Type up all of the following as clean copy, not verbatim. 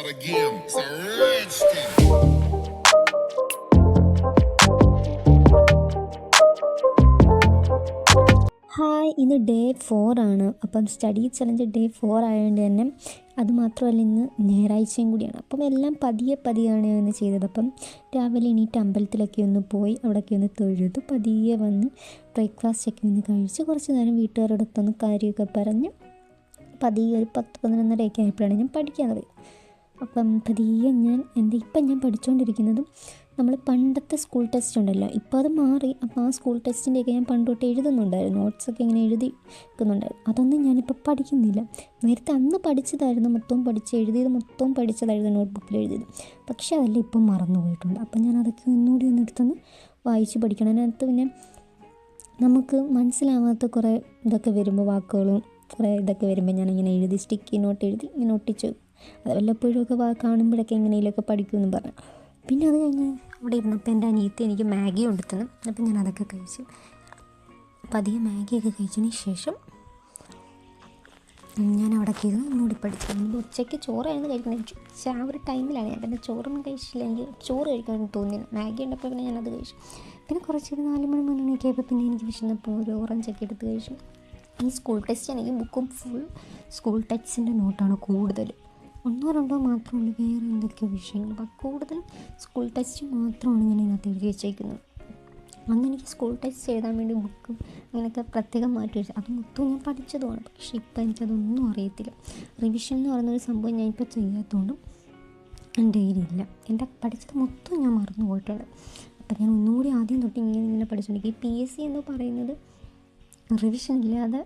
start again. It's a rich thing. Hi, ഇന്ന് day 4 ആണ്. അപ്പം സ്റ്റഡി ചലഞ്ച് ഡേ 4 ആയതുകൊണ്ട് തന്നെ അതുമാത്രമല്ല ഇന്ന് ഞായറാഴ്ചയും കൂടിയാണ്. അപ്പം എല്ലാം പതിയെയാണ് ഇന്ന് ചെയ്തത്. അപ്പം രാവിലെ എണീറ്റ് അമ്പലത്തിലൊക്കെ ഒന്ന് പോയി അവിടെയൊക്കെ ഒന്ന് തൊഴുതു പതിയെ വന്ന് ബ്രേക്ക്ഫാസ്റ്റൊക്കെ ഒന്ന് കഴിച്ച് കുറച്ച് നേരം വീട്ടുകാരോടൊത്തൊന്ന് കാര്യമൊക്കെ പറഞ്ഞ് പതിയെ ഒരു 10-11:30 ആയപ്പോഴാണ് ഞാൻ പഠിക്കാൻ തുടങ്ങി. അപ്പം പതിയെ ഇപ്പം ഞാൻ പഠിച്ചുകൊണ്ടിരിക്കുന്നതും നമ്മൾ പണ്ടത്തെ സ്കൂൾ ടെസ്റ്റ് ഉണ്ടല്ലോ, ഇപ്പോൾ അത് മാറി. അപ്പോൾ ആ സ്കൂൾ ടെസ്റ്റിൻ്റെയൊക്കെ ഞാൻ പണ്ട് തൊട്ട് എഴുതുന്നുണ്ടായിരുന്നു, നോട്ട്സൊക്കെ ഇങ്ങനെ എഴുതി വെക്കുന്നുണ്ടായിരുന്നു. അതൊന്നും ഞാനിപ്പോൾ പഠിക്കുന്നില്ല. നേരത്തെ അന്ന് പഠിച്ചതായിരുന്നു, മൊത്തവും എഴുതിയത് മൊത്തവും പഠിച്ചതായിരുന്നു, നോട്ട്ബുക്കിൽ എഴുതിയത്. പക്ഷേ അതെല്ലാം ഇപ്പം മറന്നു പോയിട്ടുണ്ട്. അപ്പം ഞാൻ അതൊക്കെ ഒന്നുകൂടി എടുത്തൊന്ന് വായിച്ച് പഠിക്കണം. അതിനകത്ത് പിന്നെ നമുക്ക് മനസ്സിലാവാത്ത കുറേ ഇതൊക്കെ വരുമ്പോൾ വാക്കുകളും കുറേ ഇതൊക്കെ വരുമ്പോൾ ഞാനിങ്ങനെ എഴുതി സ്റ്റിക്കി നോട്ട് എഴുതി ഇങ്ങനെ ഒട്ടിച്ചു. അത് വല്ലപ്പോഴും ഒക്കെ കാണുമ്പോഴൊക്കെ എങ്ങനെയൊക്കെ പഠിക്കുമെന്ന് പറഞ്ഞു. പിന്നെ അത് കഴിഞ്ഞ് അവിടെ ഇരുന്നപ്പോൾ എൻ്റെ അനിയത്തി എനിക്ക് മാഗി കൊണ്ടുത്തന്നു. അപ്പം ഞാൻ അതൊക്കെ കഴിച്ചു. പതിയെ മാഗിയൊക്കെ കഴിച്ചതിന് ശേഷം ഞാൻ അവിടെ ഇരുന്ന് ഒന്നുകൂടി പഠിച്ചു. നമ്മൾ ഉച്ചയ്ക്ക് ചോറായിരുന്നു കഴിക്കുന്നത്. ആ ഒരു ടൈമിലാണ് ഞാൻ പിന്നെ ചോറൊന്നും കഴിച്ചില്ല. എനിക്ക് ചോറ് കഴിക്കാനൊന്നും തോന്നിയില്ല. മാഗി ഉണ്ടപ്പോൾ പിന്നെ ഞാനത് കഴിച്ചു. പിന്നെ കുറച്ചൊരു 4 മണിയൊക്കെ ആയപ്പോൾ പിന്നെ എനിക്ക് വിശന്നപ്പോൾ ഒരു ഓറഞ്ചൊക്കെ എടുത്ത് കഴിച്ചു. ഈ സ്കൂൾ ടെസ്റ്റ് ആണെങ്കിൽ ബുക്കും ഫുൾ സ്കൂൾ ടെക്സ്റ്റിൻ്റെ നോട്ടാണ് കൂടുതൽ. 1-2 മാത്രമുള്ളൂ വേറെ എന്തൊക്കെയോ വിഷയങ്ങൾ. അപ്പം കൂടുതൽ സ്കൂൾ ടെസ്റ്റ് മാത്രമാണ് ഞാൻ ഇതിനകത്ത് എഴുതി വെച്ചേക്കുന്നത്. അന്ന് എനിക്ക് സ്കൂൾ ടെസ്റ്റ് എഴുതാൻ വേണ്ടി ബുക്കും അങ്ങനെയൊക്കെ പ്രത്യേകം മാറ്റി വെച്ചു. അത് മൊത്തം ഞാൻ പഠിച്ചതുമാണ്. പക്ഷേ ഇപ്പം എനിക്കതൊന്നും അറിയത്തില്ല. റിവിഷൻ എന്ന് പറയുന്നൊരു സംഭവം ഞാൻ ഇപ്പോൾ ചെയ്യാത്തതുകൊണ്ടും എൻ്റെ കയ്യിലില്ല. എൻ്റെ പഠിച്ചത് മൊത്തം ഞാൻ മറന്നു പോയിട്ടുണ്ട്. അപ്പം ഞാൻ ഒന്നുകൂടി ആദ്യം തൊട്ട് ഇങ്ങനെ പഠിച്ചുകൊണ്ടിരിക്കും. ഈ PSC എന്ന് പറയുന്നത് റിവിഷൻ ഇല്ലാതെ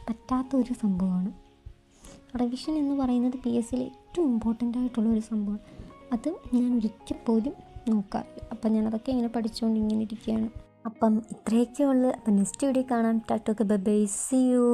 പറ്റാത്തൊരു സംഭവമാണ്. റിവിഷൻ എന്ന് പറയുന്നത് PSCയിൽ ഏറ്റവും ഇമ്പോർട്ടൻ്റ് ആയിട്ടുള്ളൊരു സംഭവമാണ്. അത് ഞാൻ ഒരിക്കൽ പോലും നോക്കാറില്ല. അപ്പം ഞാനതൊക്കെ ഇങ്ങനെ പഠിച്ചുകൊണ്ട് ഇങ്ങനെ ഇരിക്കുകയാണ്. അപ്പം ഇത്രയൊക്കെ ഉള്ളു. അപ്പം നെക്സ്റ്റ് വീഡിയോ കാണാം. Tata, bye bye, see U.